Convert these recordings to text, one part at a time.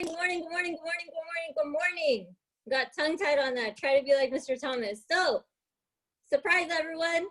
Good morning, good morning, good morning, good morning, good morning. Got tongue-tied on that. Try to be like Mr. Thomas. So, surprise everyone.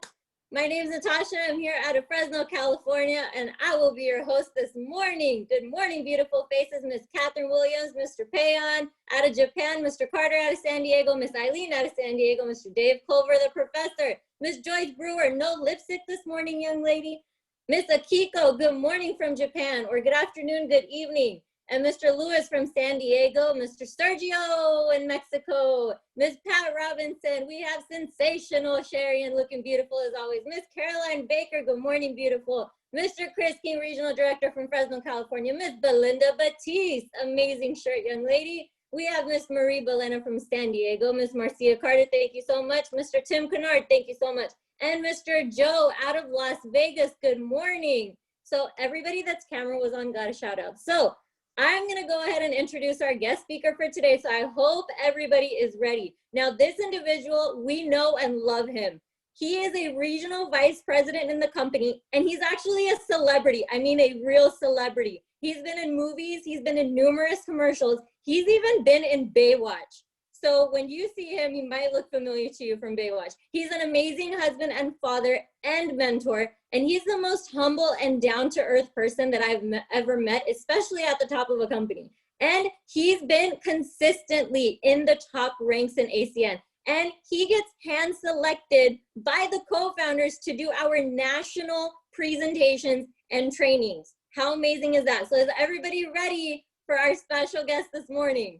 My name is Natasha. I'm here out of Fresno, California, and I will be your host this morning. Good morning, beautiful faces. Miss Catherine Williams, Mr. Payon out of Japan, Mr. Carter out of San Diego, Miss Eileen out of San Diego, Mr. Dave Culver, the professor, Miss Joyce Brewer, no lipstick this morning, young lady. Miss Akiko, good morning from Japan, or good afternoon, good evening. And Mr. Lewis from San Diego, Mr. Sergio in Mexico, Miss Pat Robinson, we have sensational Sherry and looking beautiful as always. Miss Caroline Baker, good morning, beautiful. Mr. Chris King, Regional Director from Fresno, California. Miss Belinda Batiste, amazing shirt, young lady. We have Miss Marie Belena from San Diego. Miss Marcia Carter, thank you so much. Mr. Tim Kennard, thank you so much. And Mr. Joe out of Las Vegas, good morning. So everybody that's camera was on got a shout out. So I'm gonna go ahead and introduce our guest speaker for today. So I hope everybody is ready. Now this individual, we know and love him. He is a regional vice president in the company, and he's actually a celebrity. I mean, a real celebrity. He's been in movies, he's been in numerous commercials. He's even been in Baywatch. So when you see him, he might look familiar to you from Baywatch. He's an amazing husband and father and mentor, and he's the most humble and down-to-earth person that I've ever met, especially at the top of a company. And he's been consistently in the top ranks in ACN. And he gets hand-selected by the co-founders to do our national presentations and trainings. How amazing is that? So is everybody ready for our special guest this morning?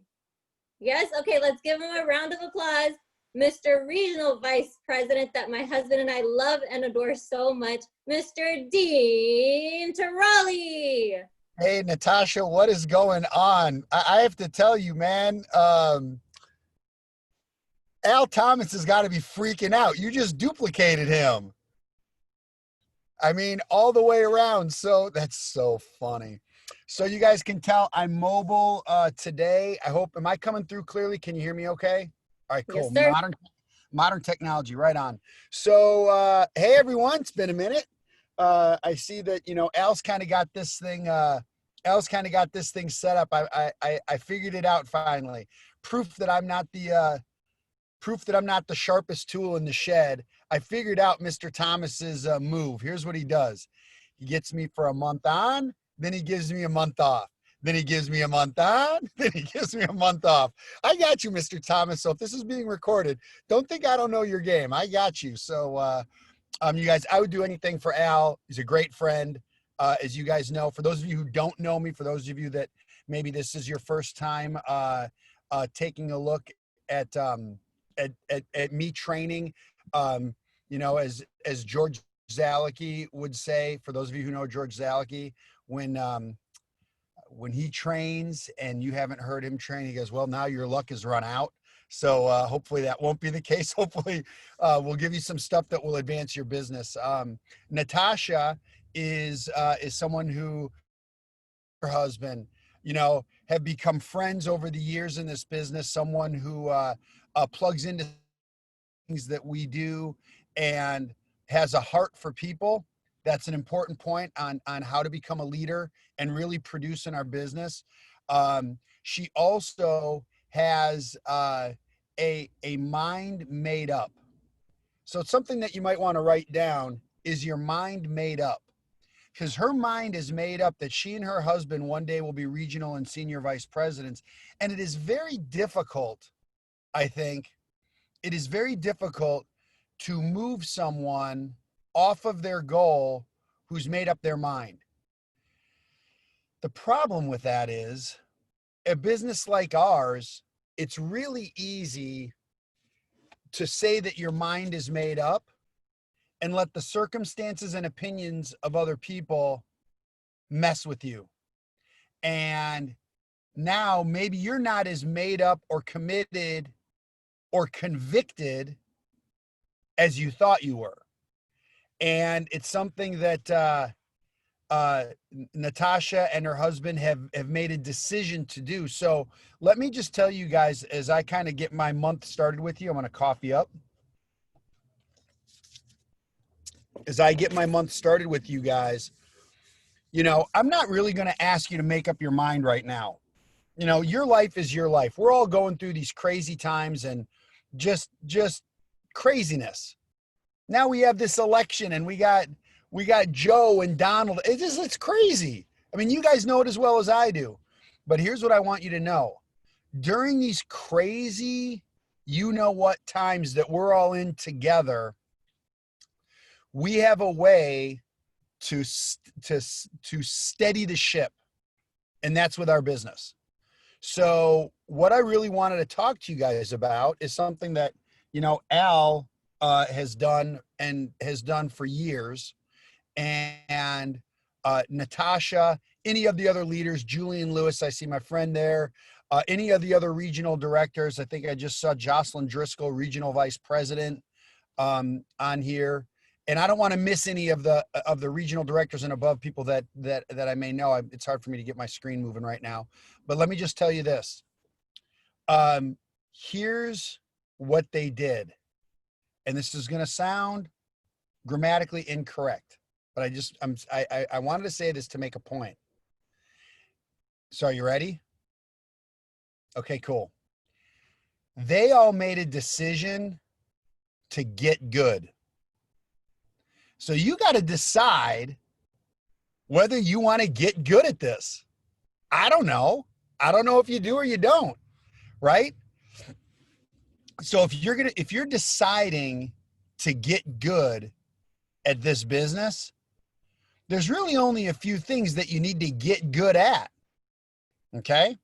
Yes? Okay, let's give him a round of applause. Mr. Regional Vice President that my husband and I love and adore so much, Mr. Dean Tarrolly. Hey, Natasha, what is going on? I have to tell you, man, Al Thomas has got to be freaking out. You just duplicated him. I mean, all the way around. So that's so funny. So you guys can tell I'm mobile today. I hope, am I coming through clearly? Can you hear me okay? All right, cool. Yes, sir. Modern technology, right on. So, hey, everyone, it's been a minute. I see that, you know, Al's kind of got this thing set up. I figured it out finally. Proof that I'm not the sharpest tool in the shed. I figured out Mr. Thomas's move. Here's what he does. He gets me for a month on, then he gives me a month off. Then he gives me a month on, then he gives me a month off. I got you, Mr. Thomas. So if this is being recorded, don't think I don't know your game. I got you. So, you guys, I would do anything for Al. He's a great friend, as you guys know. For those of you who don't know me, for those of you that maybe this is your first time taking a look at me training, you know, as George Zalicki would say, for those of you who know George Zalicki, when he trains and you haven't heard him train, he goes, well, now your luck has run out. So hopefully that won't be the case. Hopefully we'll give you some stuff that will advance your business. Natasha is someone who, her husband, you know, have become friends over the years in this business, someone who plugs into things that we do and has a heart for people. That's an important point on how to become a leader and really produce in our business. She also has a mind made up. So it's something that you might want to write down. Is your mind made up? Because her mind is made up that she and her husband one day will be regional and senior vice presidents. And it is very difficult, I think, it is very difficult to move someone off of their goal who's made up their mind. The problem with that is a business like ours, it's really easy to say that your mind is made up and let the circumstances and opinions of other people mess with you. And now maybe you're not as made up or committed or convicted as you thought you were. And it's something that Natasha and her husband have made a decision to do. So let me just tell you guys, as I kind of get my month started with you, I'm going to coffee up. As I get my month started with you guys, you know, I'm not really going to ask you to make up your mind right now. you know, your life is your life. We're all going through these crazy times and just craziness. Now we have this election and we got Joe and Donald. It's crazy. I mean, you guys know it as well as I do. But here's what I want you to know. During these crazy, you know what times that we're all in together, we have a way to steady the ship, and that's with our business. So what I really wanted to talk to you guys about is something that, you know, Al has done for years, and Natasha, any of the other leaders, Julian Lewis, I see my friend there, any of the other regional directors. I think I just saw Jocelyn Driscoll, regional vice president, on here. And I don't want to miss any of the regional directors and above people that I may know. It's hard for me to get my screen moving right now, but let me just tell you this. Here's what they did, and this is going to sound grammatically incorrect, but I wanted to say this to make a point. So are you ready? Okay, cool. They all made a decision to get good. So you got to decide whether you want to get good at this. I don't know. I don't know if you do or you don't, right? So if you're deciding to get good at this business, there's really only a few things that you need to get good at. Okay?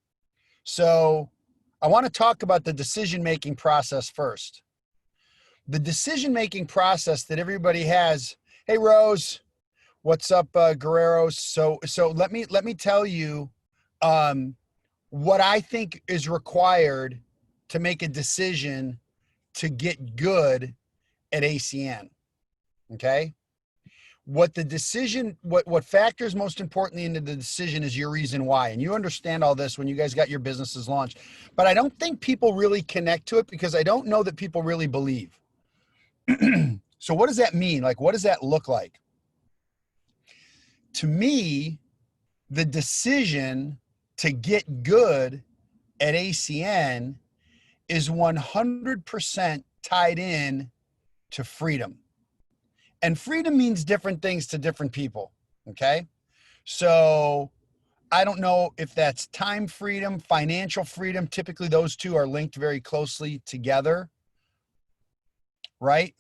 So I want to talk about the decision-making process first. The decision-making process that everybody has. Hey, Rose, what's up, Guerrero? So let me tell you what I think is required to make a decision to get good at ACN. Okay. What factors most importantly into the decision is your reason why. And you understand all this when you guys got your businesses launched, but I don't think people really connect to it because I don't know that people really believe. So what does that mean? Like, what does that look like? To me, the decision to get good at ACN is 100% tied in to freedom. And freedom means different things to different people, okay? So I don't know if that's time freedom, financial freedom. Typically, those two are linked very closely together, right?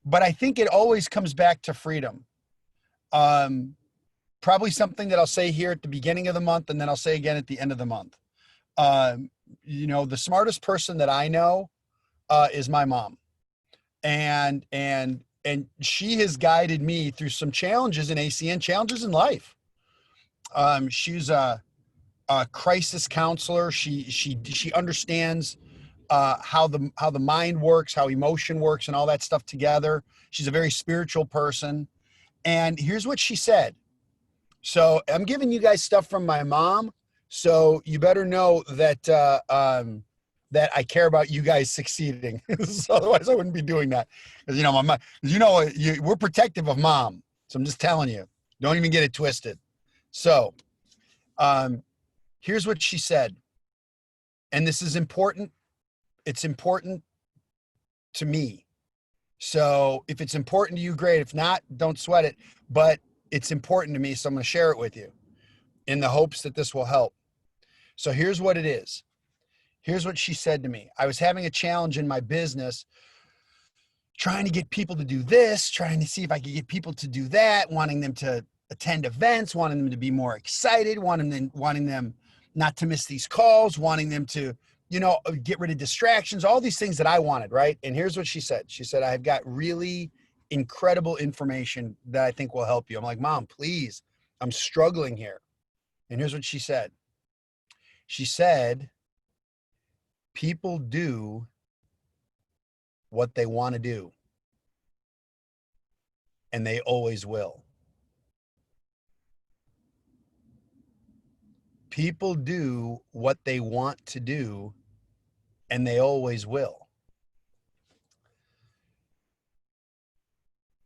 But I think it always comes back to freedom. Probably something that I'll say here at the beginning of the month, and then I'll say again at the end of the month. You know, the smartest person that I know is my mom, and she has guided me through some challenges in ACN, challenges in life. She's a crisis counselor. She understands how the mind works, how emotion works, and all that stuff together. She's a very spiritual person. And here's what she said. So I'm giving you guys stuff from my mom. So you better know that that I care about you guys succeeding. So otherwise, I wouldn't be doing that. Because, you know, we're protective of mom. So I'm just telling you, don't even get it twisted. So here's what she said. And this is important. It's important to me. So if it's important to you, great. If not, don't sweat it. But it's important to me. So I'm going to share it with you in the hopes that this will help. So here's what it is. Here's what she said to me. I was having a challenge in my business, trying to get people to do this, trying to see if I could get people to do that, wanting them to attend events, wanting them to be more excited, wanting them not to miss these calls, wanting them to, you know, get rid of distractions, all these things that I wanted, right? And here's what she said. She said, I've got really incredible information that I think will help you. I'm like, Mom, please, I'm struggling here. And here's what she said. She said, people do what they want to do, and they always will. People do what they want to do, and they always will.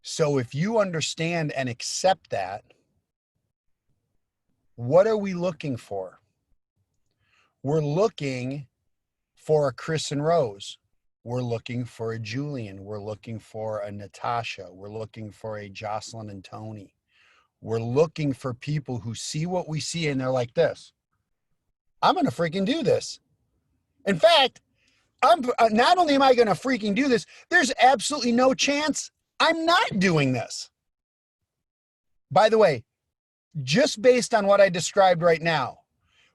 So if you understand and accept that, what are we looking for? We're looking for a Chris and Rose. We're looking for a Julian. We're looking for a Natasha. We're looking for a Jocelyn and Tony. We're looking for people who see what we see and they're like this. I'm going to freaking do this. In fact, I'm not only am I going to freaking do this, there's absolutely no chance I'm not doing this. By the way, just based on what I described right now,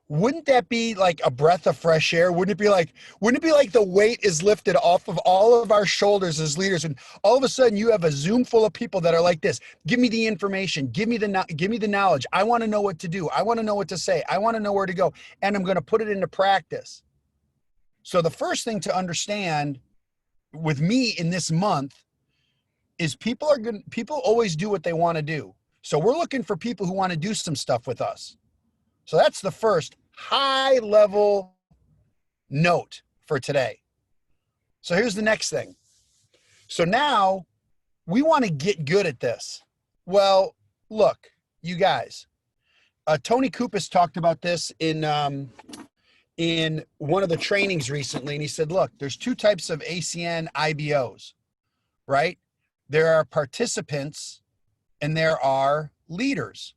wouldn't that be like a breath of fresh air? Wouldn't it be like the weight is lifted off of all of our shoulders as leaders, and all of a sudden you have a Zoom full of people that are like this. Give me the information. Give me the knowledge. I want to know what to do. I want to know what to say. I want to know where to go, and I'm going to put it into practice. So the first thing to understand with me in this month is people always do what they want to do. So we're looking for people who want to do some stuff with us. So that's the first high level note for today. So here's the next thing. So now we want to get good at this. Well, look, you guys, Tony Kupas talked about this in one of the trainings recently. And he said, look, there's two types of ACN IBOs, right? There are participants and there are leaders.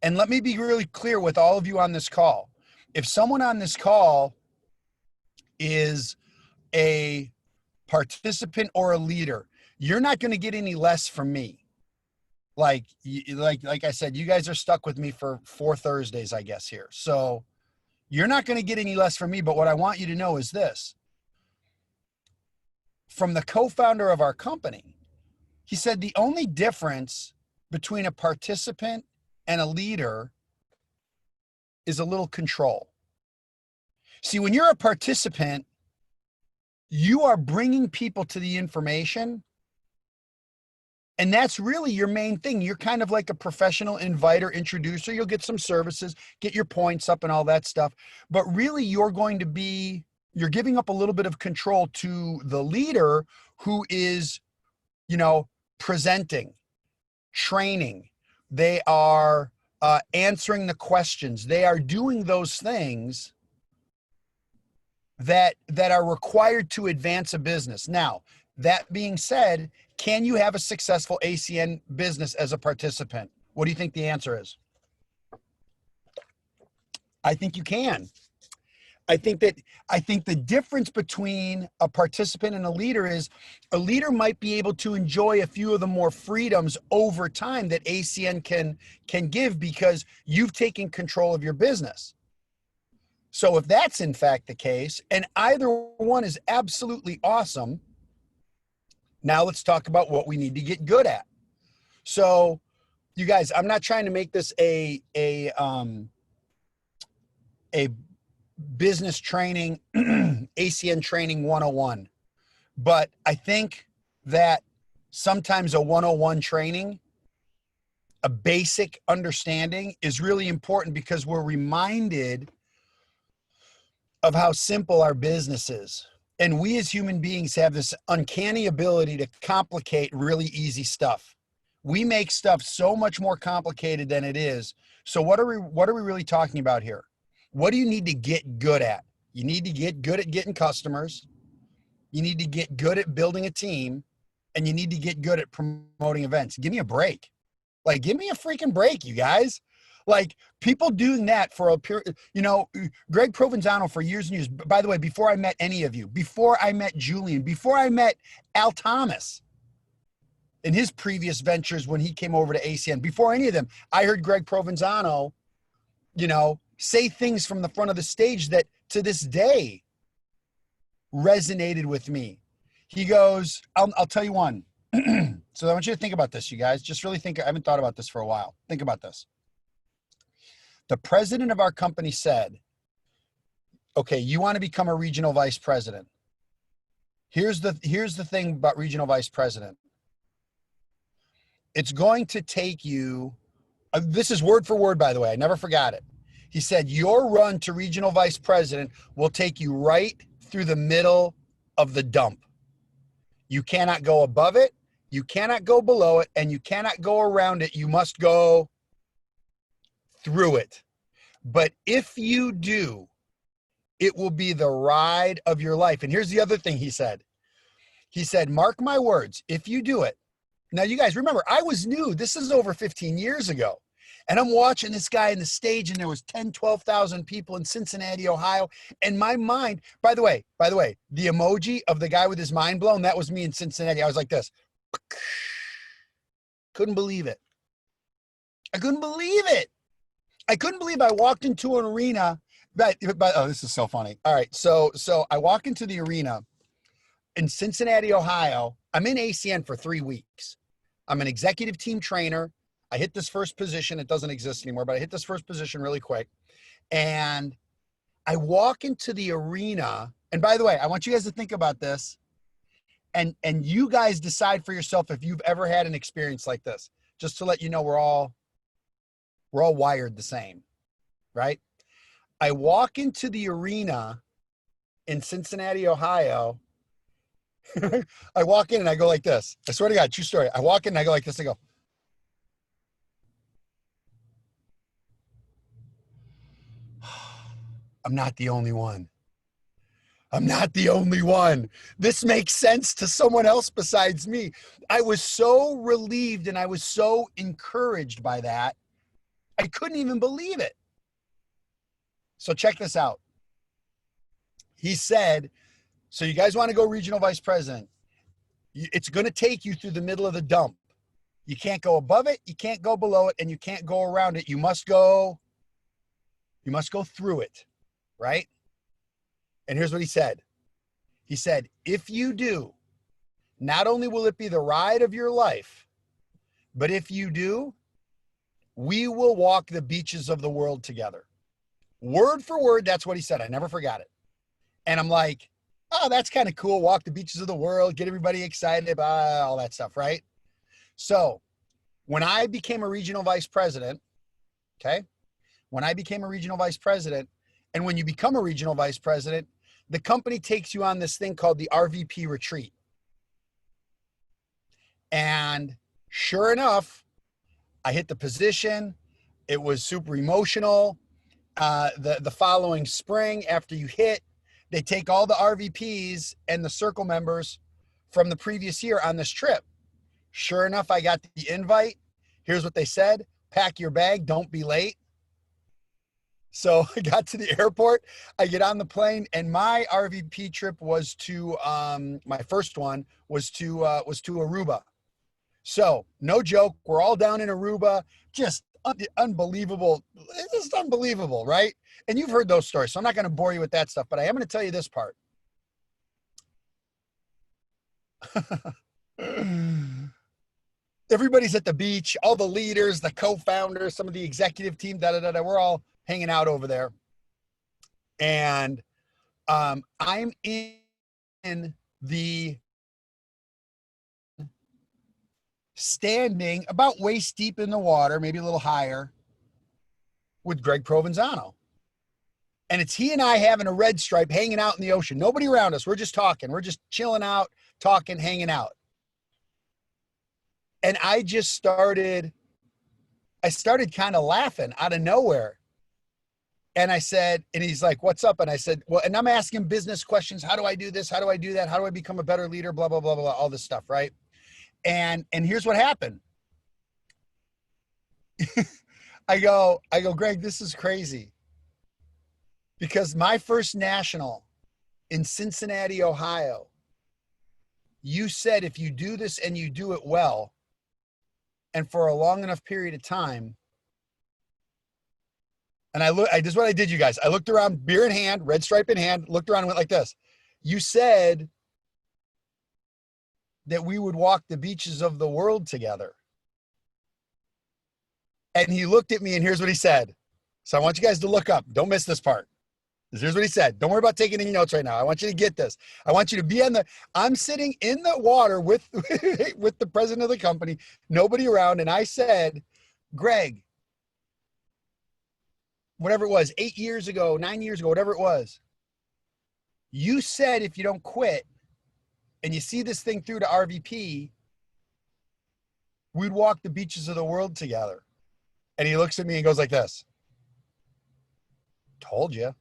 And let me be really clear with all of you on this call. If someone on this call is a participant or a leader, you're not going to get any less from me. Like I said, you guys are stuck with me for 4 Thursdays, I guess, here. So you're not going to get any less from me. But what I want you to know is this. From the co-founder of our company, he said the only difference between a participant and a leader is a little control. See, when you're a participant, you are bringing people to the information, and that's really your main thing. You're kind of like a professional inviter, introducer. You'll get some services, get your points up and all that stuff. But really, you're giving up a little bit of control to the leader who is, presenting, training. They are answering the questions. They are doing those things that are required to advance a business. Now, that being said, can you have a successful ACN business as a participant? What do you think the answer is? I think you can. I think the difference between a participant and a leader is a leader might be able to enjoy a few of the more freedoms over time that ACN can give because you've taken control of your business. So if that's in fact the case, and either one is absolutely awesome, now let's talk about what we need to get good at. So you guys, I'm not trying to make this a business training, ACN training 101. But I think that sometimes a 101 training, a basic understanding is really important because we're reminded of how simple our business is. And we as human beings have this uncanny ability to complicate really easy stuff. We make stuff so much more complicated than it is. So what are we really talking about here? What do you need to get good at? You need to get good at getting customers. You need to get good at building a team, and you need to get good at promoting events. Give me a break. Like, give me a freaking break, you guys. Like, people doing that for a period, Greg Provenzano for years and years. By the way, before I met any of you, before I met Julian, before I met Al Thomas in his previous ventures when he came over to ACN, before any of them, I heard Greg Provenzano, say things from the front of the stage that to this day resonated with me. He goes, I'll tell you one. So I want you to think about this, you guys. Just really think. I haven't thought about this for a while. Think about this. The president of our company said, okay, you want to become a regional vice president. Here's the thing about regional vice president. It's going to take you, this is word for word, by the way, I never forgot it. He said, your run to regional vice president will take you right through the middle of the dump. You cannot go above it, you cannot go below it, and you cannot go around it. You must go through it. But if you do, It will be the ride of your life. And here's the other thing he said. He said, mark my words, if you do it. Now, you guys remember, I was new. This is over 15 years ago. And I'm watching this guy in the stage, and there was 10, 12,000 people in Cincinnati, Ohio. And my mind, by the way, the emoji of the guy with his mind blown, that was me in Cincinnati. I was like this. Couldn't believe it. I couldn't believe it. I couldn't believe I walked into an arena. But oh, this is so funny. All right. So I walk into the arena in Cincinnati, Ohio. I'm in ACN for 3 weeks. I'm an executive team trainer. I hit this first position. It doesn't exist anymore, but I hit this first position really quick. And I walk into the arena. And by the way, I want you guys to think about this. And you guys decide for yourself if you've ever had an experience like this. Just to let you know, we're all wired the same, right? I walk into the arena in Cincinnati, Ohio. I walk in and I go like this. I swear to God, true story. I walk in and I go like this. I go, I'm not the only one. I'm not the only one. This makes sense to someone else besides me. I was so relieved and I was so encouraged by that. I couldn't even believe it. So check this out. He said, so you guys want to go regional vice president? It's going to take you through the middle of the dump. You can't go above it, you can't go below it, and you can't go around it. You must go through it, right? And here's what he said. He said, if you do, not only will it be the ride of your life, but if you do, we will walk the beaches of the world together. Word for word, that's what he said. I never forgot it. And I'm like, oh, that's kind of cool. Walk the beaches of the world, get everybody excited about all that stuff, right? So when I became a regional vice president, okay, when I became a regional vice president, and when you become a regional vice president, the company takes you on this thing called the RVP retreat. And sure enough, I hit the position. It was super emotional. The following spring, after you hit, they take all the RVPs and the circle members from the previous year on this trip. Sure enough, I got the invite. Here's what they said. Pack your bag. Don't be late. So I got to the airport. I get on the plane, and my RVP trip was to my first one was to Aruba. So no joke, we're all down in Aruba. Just unbelievable. It's just unbelievable, right? And you've heard those stories, so I'm not going to bore you with that stuff. But I am going to tell you this part. Everybody's at the beach. All the leaders, the co-founders, some of the executive team. We're all hanging out over there, and I'm in the standing about waist deep in the water, maybe a little higher, with Greg Provenzano. And it's he and I having a red stripe hanging out in the ocean. Nobody around us. We're just talking. We're just chilling out, talking, hanging out. And I started kind of laughing out of nowhere. And I said, and he's like, what's up? And I said, well, and I'm asking business questions. How do I do this? How do I do that? How do I become a better leader? Blah, blah, blah, blah, all this stuff, right? And here's what happened. I go, Greg, this is crazy. Because my first national in Cincinnati, Ohio, you said if you do this and you do it well, and for a long enough period of time, and this is what I did, you guys. I looked around, beer in hand, red stripe in hand, looked around and went like this. You said that we would walk the beaches of the world together. And he looked at me, and here's what he said. So I want you guys to look up. Don't miss this part. Here's what he said. Don't worry about taking any notes right now. I want you to get this. I want you to be I'm sitting in the water with the president of the company, nobody around. And I said, Greg, whatever it was, 8 years ago, 9 years ago, whatever it was, you said if you don't quit and you see this thing through to RVP, we'd walk the beaches of the world together. And he looks at me and goes like this. Told you.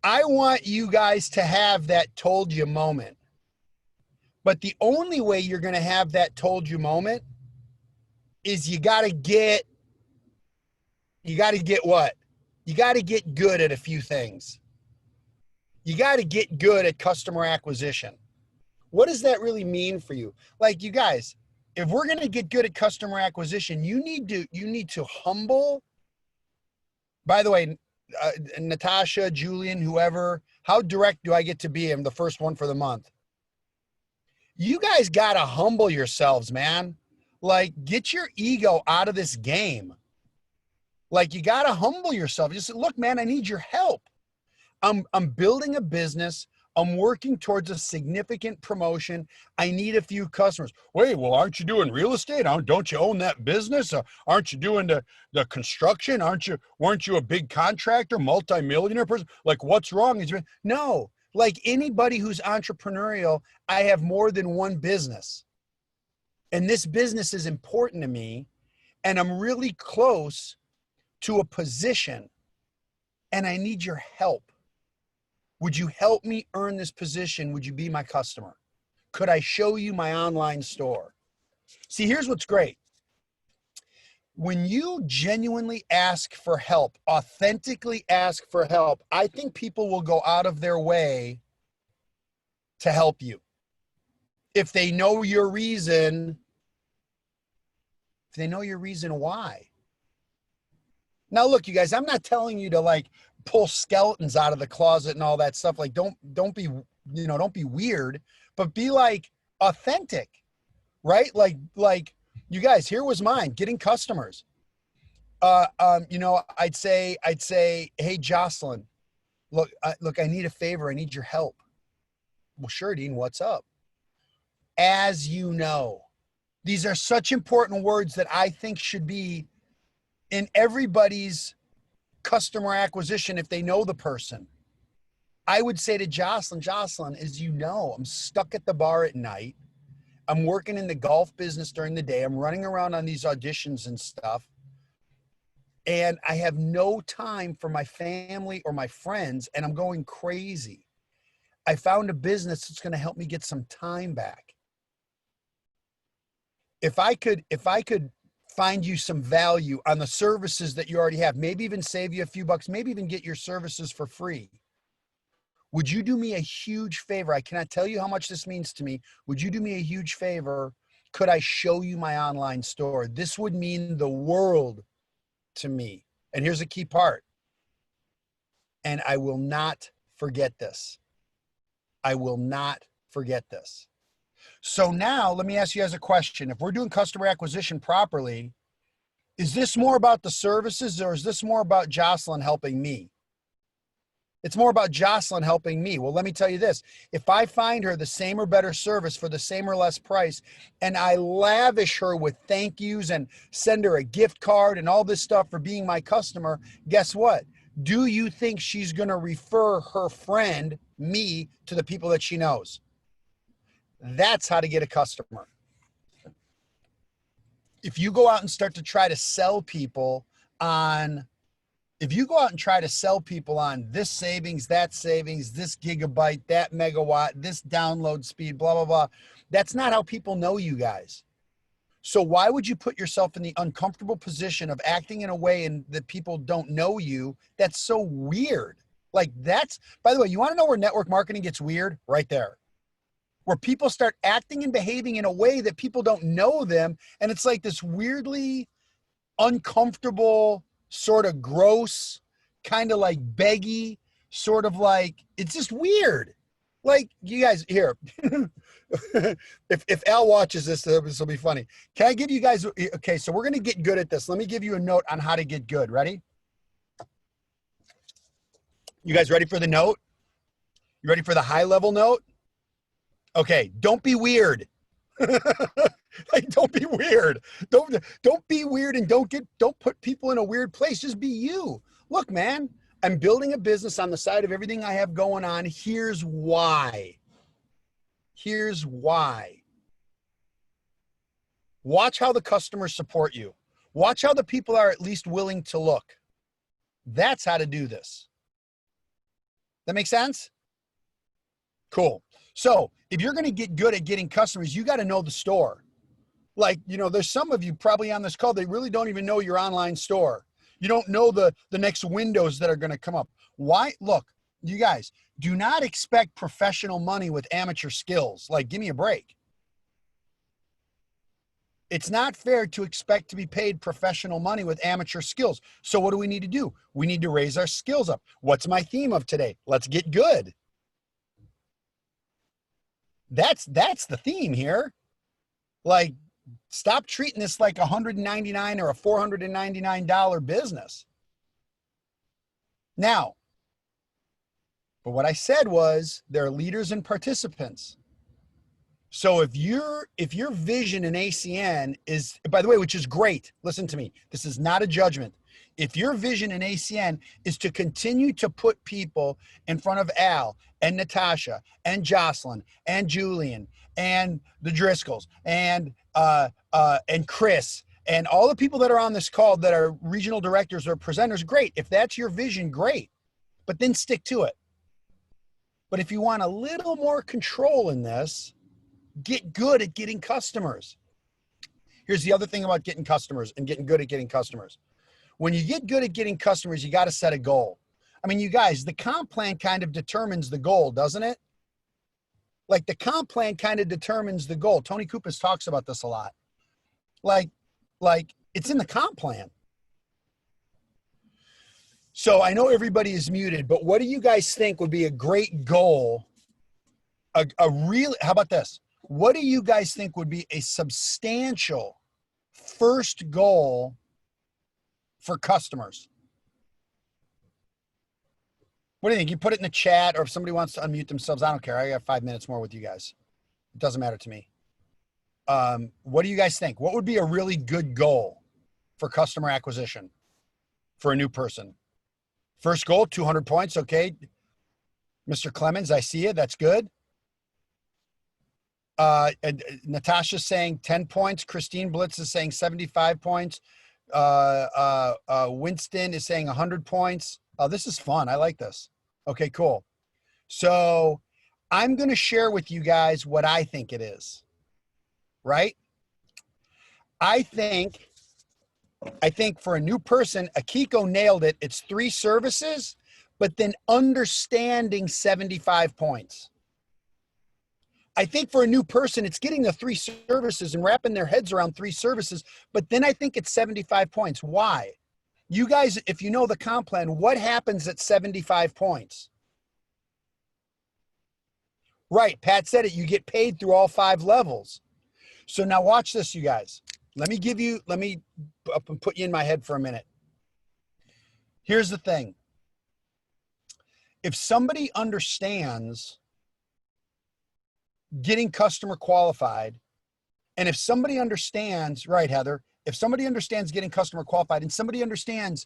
I want you guys to have that told you moment. But the only way you're going to have that told you moment is you got to get what? You got to get good at a few things. You got to get good at customer acquisition. What does that really mean for you? Like, you guys, if we're going to get good at customer acquisition, you need to humble. By the way, Natasha, Julian, whoever, how direct do I get to be? I'm the first one for the month. You guys got to humble yourselves, man. Like, get your ego out of this game. Like, you got to humble yourself. Just look, man, I need your help. I'm building a business. I'm working towards a significant promotion. I need a few customers. Wait, well, aren't you doing real estate? Don't you own that business? Aren't you doing the construction? Weren't you a big contractor, multimillionaire person? Like, what's wrong? No, like anybody who's entrepreneurial, I have more than one business. And this business is important to me. And I'm really close to a position. And I need your help. Would you help me earn this position? Would you be my customer? Could I show you my online store? See, here's what's great. When you genuinely ask for help, authentically ask for help, I think people will go out of their way to help you. If they know your reason, why. Now, look, you guys, I'm not telling you to like pull skeletons out of the closet and all that stuff. Like, don't be, don't be weird, but be like authentic, right? Like you guys, here was mine, getting customers. I'd say, hey, Jocelyn, look, I need a favor. I need your help. Well, sure, Dean, what's up? As you know, these are such important words that I think should be in everybody's customer acquisition if they know the person. I would say to Jocelyn, as you know, I'm stuck at the bar at night. I'm working in the golf business during the day. I'm running around on these auditions and stuff. And I have no time for my family or my friends, and I'm going crazy. I found a business that's going to help me get some time back. If I could find you some value on the services that you already have, maybe even save you a few bucks, maybe even get your services for free. Would you do me a huge favor? I cannot tell you how much this means to me. Would you do me a huge favor? Could I show you my online store? This would mean the world to me. And here's a key part. And I will not forget this. I will not forget this. So now let me ask you guys a question. If we're doing customer acquisition properly, is this more about the services or is this more about Jocelyn helping me? It's more about Jocelyn helping me. Well, let me tell you this. If I find her the same or better service for the same or less price, and I lavish her with thank yous and send her a gift card and all this stuff for being my customer, guess what? Do you think she's going to refer her friend, me, to the people that she knows? That's how to get a customer. If you go out and start to try to sell people on this savings, that savings, this gigabyte, that megawatt, this download speed, blah, blah, blah, that's not how people know you guys. So why would you put yourself in the uncomfortable position of acting in a way that people don't know you? That's so weird. Like that's, by the way, you want to know where network marketing gets weird? Right there. Where people start acting and behaving in a way that people don't know them. And it's like this weirdly uncomfortable, sort of gross, kind of like beggy, sort of like, it's just weird. Like, you guys, here, if Al watches this will be funny. Can I give you guys, okay, so we're going to get good at this. Let me give you a note on how to get good. Ready? You guys ready for the note? You ready for the high level note? Okay, don't be weird. Like, don't be weird. Don't be weird and don't put people in a weird place. Just be you. Look, man, I'm building a business on the side of everything I have going on. Here's why. Here's why. Watch how the customers support you. Watch how the people are at least willing to look. That's how to do this. That make sense? Cool. So if you're going to get good at getting customers, you got to know the store. Like, you know, there's some of you probably on this call, they really don't even know your online store. You don't know the next windows that are going to come up. Why? Look, you guys, do not expect professional money with amateur skills. Like, give me a break. It's not fair to expect to be paid professional money with amateur skills. So what do we need to do? We need to raise our skills up. What's my theme of today? Let's get good. That's the theme here. Like, stop treating this like $199 or a $499 business. Now, but what I said was there are leaders and participants. So if your vision in ACN is, by the way, which is great, listen to me, this is not a judgment. If your vision in ACN is to continue to put people in front of Al and Natasha and Jocelyn and Julian and the Driscolls and Chris and all the people that are on this call that are regional directors or presenters, great. If that's your vision, great. But then stick to it. But if you want a little more control in this, get good at getting customers. Here's the other thing about getting customers and getting good at getting customers. When you get good at getting customers, you got to set a goal. I mean, you guys, the comp plan kind of determines the goal, doesn't it? Like the comp plan kind of determines the goal. Tony Kupas talks about this a lot. Like it's in the comp plan. So I know everybody is muted, but what do you guys think would be a great goal? How about this? What do you guys think would be a substantial first goal for customers? What do you think? You put it in the chat, or if somebody wants to unmute themselves, I don't care. I got 5 minutes more with you guys. It doesn't matter to me. What do you guys think? What would be a really good goal for customer acquisition for a new person? First goal, 200 points. Okay. Mr. Clemens, I see you. That's good. Natasha's saying 10 points. Christine Blitz is saying 75 points. Winston is saying 100 points. Oh, this is fun. I like this. Okay, cool. So I'm going to share with you guys what I think it is, right? I think for a new person, Akiko nailed it. It's 3 services, but then understanding 75 points. I think for a new person, it's getting the 3 services and wrapping their heads around 3 services, but then I think it's 75 points. Why? You guys, if you know the comp plan, what happens at 75 points? Right, Pat said it, you get paid through all 5 levels. So now watch this, you guys. Let me put you in my head for a minute. Here's the thing. If somebody understands getting customer qualified, and if somebody understands, right, Heather, if somebody understands getting customer qualified and somebody understands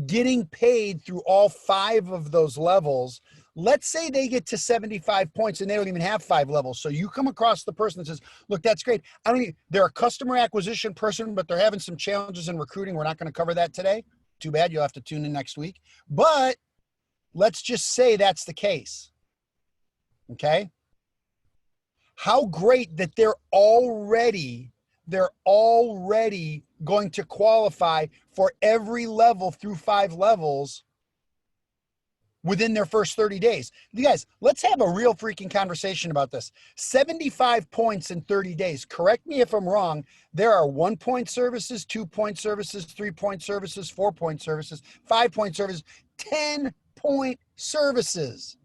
getting paid through all 5 of those levels, let's say they get to 75 points and they don't even have 5 levels. So you come across the person that says, look, that's great. They're a customer acquisition person, but they're having some challenges in recruiting. We're not going to cover that today. Too bad. You'll have to tune in next week. But let's just say that's the case. Okay. How great that they're already going to qualify for every level through 5 levels within their first 30 days. You guys, let's have a real freaking conversation about this. 75 points in 30 days. Correct me if I'm wrong. There are 1-point services, 2-point services, 3-point services, 4-point services, 5-point services, 10-point services.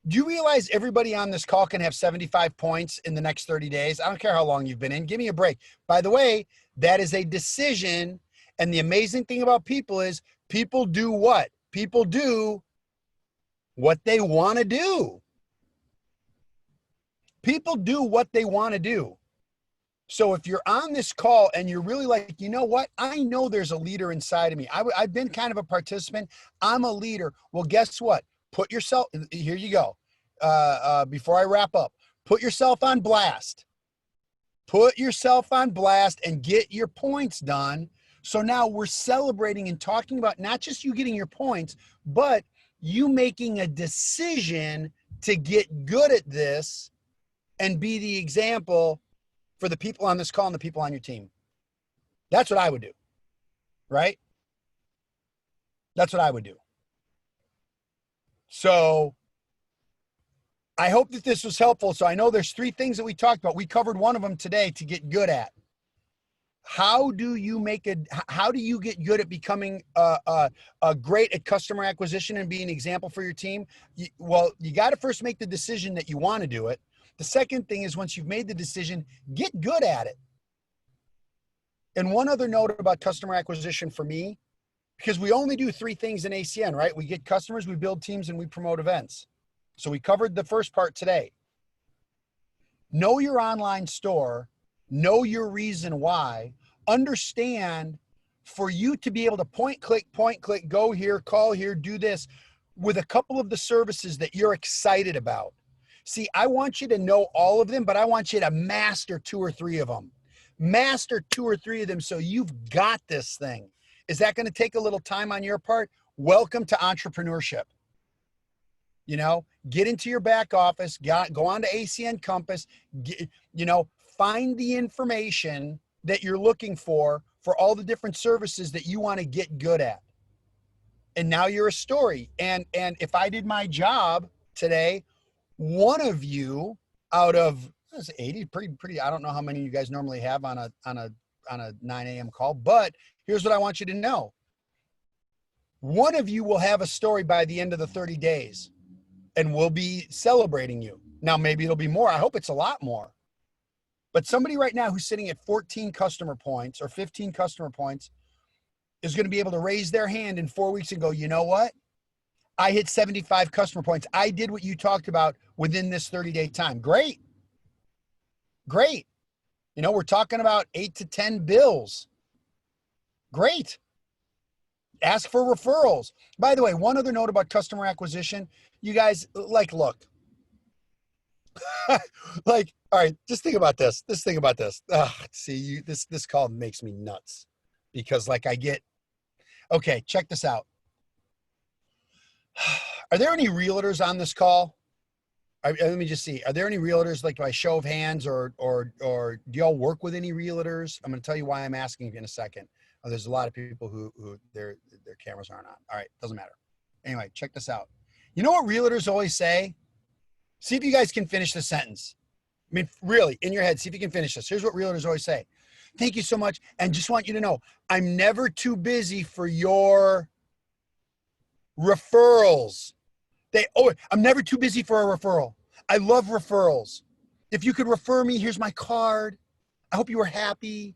Do you realize everybody on this call can have 75 points in the next 30 days? I don't care how long you've been in. Give me a break. By the way, that is a decision. And the amazing thing about people is people do what? People do what they want to do. People do what they want to do. So if you're on this call and you're really like, you know what? I know there's a leader inside of me. I've been kind of a participant. I'm a leader. Well, guess what? Put yourself, here you go. Before I wrap up, put yourself on blast. Put yourself on blast and get your points done. So now we're celebrating and talking about not just you getting your points, but you making a decision to get good at this and be the example for the people on this call and the people on your team. That's what I would do, right? That's what I would do. So I hope that this was helpful. So I know there's 3 things that we talked about. We covered one of them today to get good at. How do you get good at becoming great at customer acquisition and being an example for your team? Well, you got to first make the decision that you want to do it. The second thing is, once you've made the decision, get good at it. And one other note about customer acquisition for me, because we only do 3 things in ACN, right? We get customers, we build teams, and we promote events. So we covered the first part today. Know your online store, know your reason why, understand for you to be able to point, click, go here, call here, do this with a couple of the services that you're excited about. See, I want you to know all of them, but I want you to master 2 or 3 of them. Master 2 or 3 of them so you've got this thing. Is that going to take a little time on your part? Welcome to entrepreneurship. You know, get into your back office, go on to ACN Compass, find the information that you're looking for all the different services that you want to get good at. And now you're a story. And if I did my job today, one of you out of 80, pretty, I don't know how many you guys normally have on a 9 a.m. call, but here's what I want you to know. One of you will have a story by the end of the 30 days. And we'll be celebrating you. Now, maybe it'll be more. I hope it's a lot more. But somebody right now who's sitting at 14 customer points or 15 customer points is going to be able to raise their hand in 4 weeks and go, you know what? I hit 75 customer points. I did what you talked about within this 30-day time. Great. Great. You know, we're talking about 8 to 10 bills. Great. Ask for referrals. By the way, one other note about customer acquisition. You guys, look, all right, just think about this. Think about this. This call makes me nuts because okay, check this out. Are there any realtors on this call? Let me just see. Are there any realtors, like by show of hands or do y'all work with any realtors? I'm going to tell you why I'm asking in a second. There's a lot of people who their cameras aren't on. All right, doesn't matter. Anyway, check this out. You know what realtors always say? See if you guys can finish the sentence. I mean, really, in your head, see if you can finish this. Here's what realtors always say. Thank you so much. And just want you to know, I'm never too busy for your referrals. I'm never too busy for a referral. I love referrals. If you could refer me, here's my card. I hope you were happy.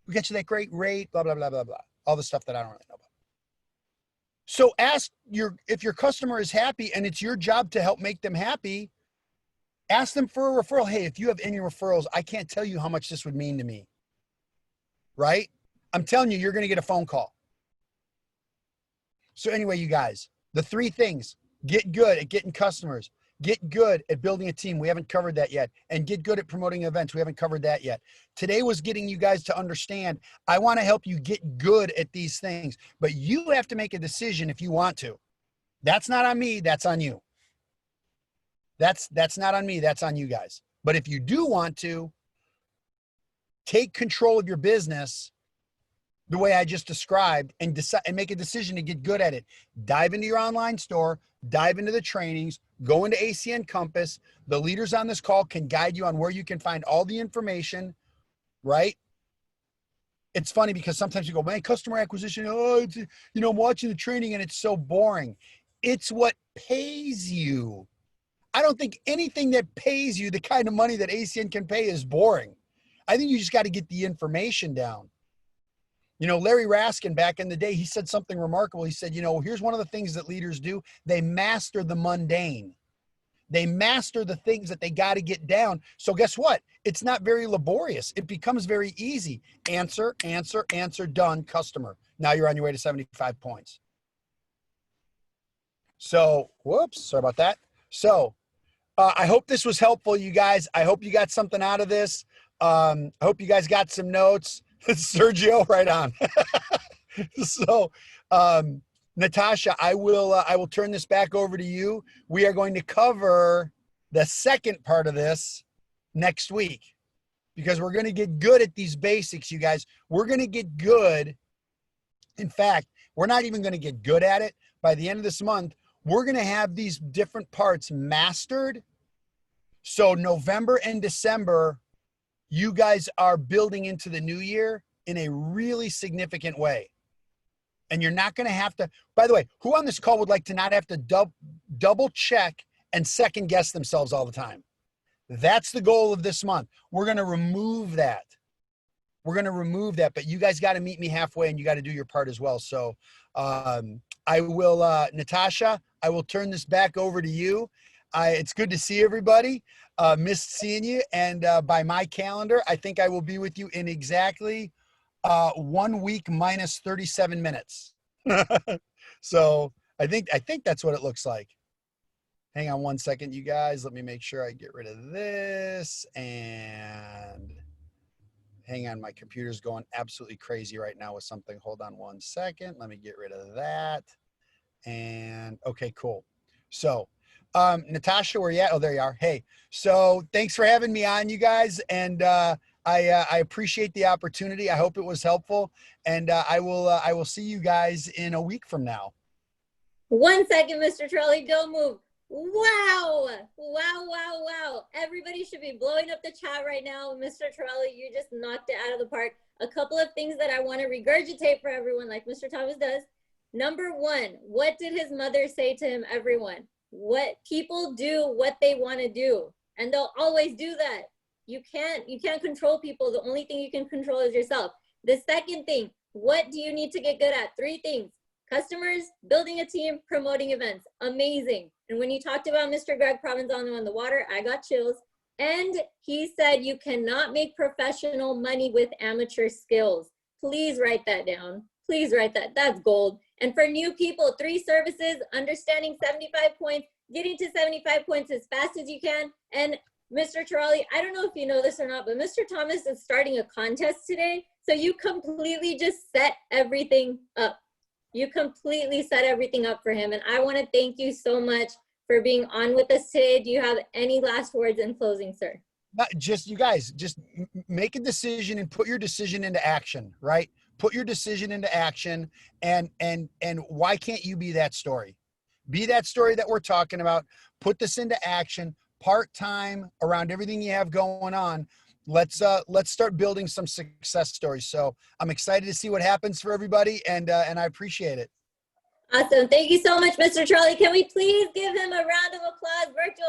We got you that great rate, blah, blah, blah, blah, blah. All the stuff that I don't really know about. So if your customer is happy and it's your job to help make them happy, ask them for a referral. Hey, if you have any referrals, I can't tell you how much this would mean to me. Right? I'm telling you, you're going to get a phone call. So anyway, you guys, the 3 things: get good at getting customers, get good at building a team. We haven't covered that yet. And get good at promoting events. We haven't covered that yet. Today was getting you guys to understand, I want to help you get good at these things, but you have to make a decision if you want to. That's not on me. That's on you. That's not on me. That's on you guys. But if you do want to take control of your business the way I just described and decide and make a decision to get good at it, dive into your online store, dive into the trainings, go into ACN Compass. The leaders on this call can guide you on where you can find all the information, right? It's funny because sometimes you go, man, customer acquisition, I'm watching the training and it's so boring. It's what pays you. I don't think anything that pays you the kind of money that ACN can pay is boring. I think you just got to get the information down. Larry Raskin back in the day, he said something remarkable. He said, here's one of the things that leaders do. They master the mundane. They master the things that they got to get down. So guess what? It's not very laborious. It becomes very easy. Answer, done, customer. Now you're on your way to 75 points. So, whoops, sorry about that. So I hope this was helpful, you guys. I hope you got something out of this. I hope you guys got some notes. Sergio, right on. So Natasha, I will turn this back over to you. We are going to cover the second part of this next week because we're going to get good at these basics, you guys. We're going to get good. In fact, we're not even going to get good at it. By the end of this month, we're going to have these different parts mastered. So November and December, you guys are building into the new year in a really significant way. And you're not going to have to, by the way, who on this call would like to not have to double check and second guess themselves all the time? That's the goal of this month. We're going to remove that. We're going to remove that, but you guys got to meet me halfway and you got to do your part as well. So I will, Natasha, I will turn this back over to you. It's good to see everybody. Missed seeing you. And by my calendar, I think I will be with you in exactly 1 week minus 37 minutes. So I think that's what it looks like. Hang on 1 second, you guys. Let me make sure I get rid of this. And hang on, my computer's going absolutely crazy right now with something. Hold on 1 second. Let me get rid of that. And okay, cool. So Natasha, where you at? Oh, there you are. Hey, so thanks for having me on, you guys. And I appreciate the opportunity. I hope it was helpful. And I will see you guys in a week from now. 1 second, Mr. Tarrolly, don't move. Wow. Everybody should be blowing up the chat right now. Mr. Tarrolly, you just knocked it out of the park. A couple of things that I want to regurgitate for everyone, like Mr. Thomas does. Number one, what did his mother say to him, everyone? What people do what they want to do, and they'll always do that. You can't control people. The only thing you can control is yourself. The second thing, what do you need to get good at? 3 things: customers, building a team, promoting events. Amazing. And when you talked about Mr. Greg Provenzano in the water, I got chills. And he said you cannot make professional money with amateur skills. Please write that down. Please write that. That's gold. And for new people, 3 services: understanding 75 points, getting to 75 points as fast as you can. And Mr. Tarrolly, I don't know if you know this or not, but Mr. Thomas is starting a contest today. So you completely just set everything up. You completely set everything up for him. And I want to thank you so much for being on with us today. Do you have any last words in closing, sir? Just, you guys, just make a decision and put your decision into action, right? Put your decision into action. And why can't you be that story? Be that story that we're talking about. Put this into action, part-time, around everything you have going on. Let's start building some success stories. So I'm excited to see what happens for everybody, and I appreciate it. Awesome. Thank you so much, Mr. Tarrolly. Can we please give him a round of applause, virtual?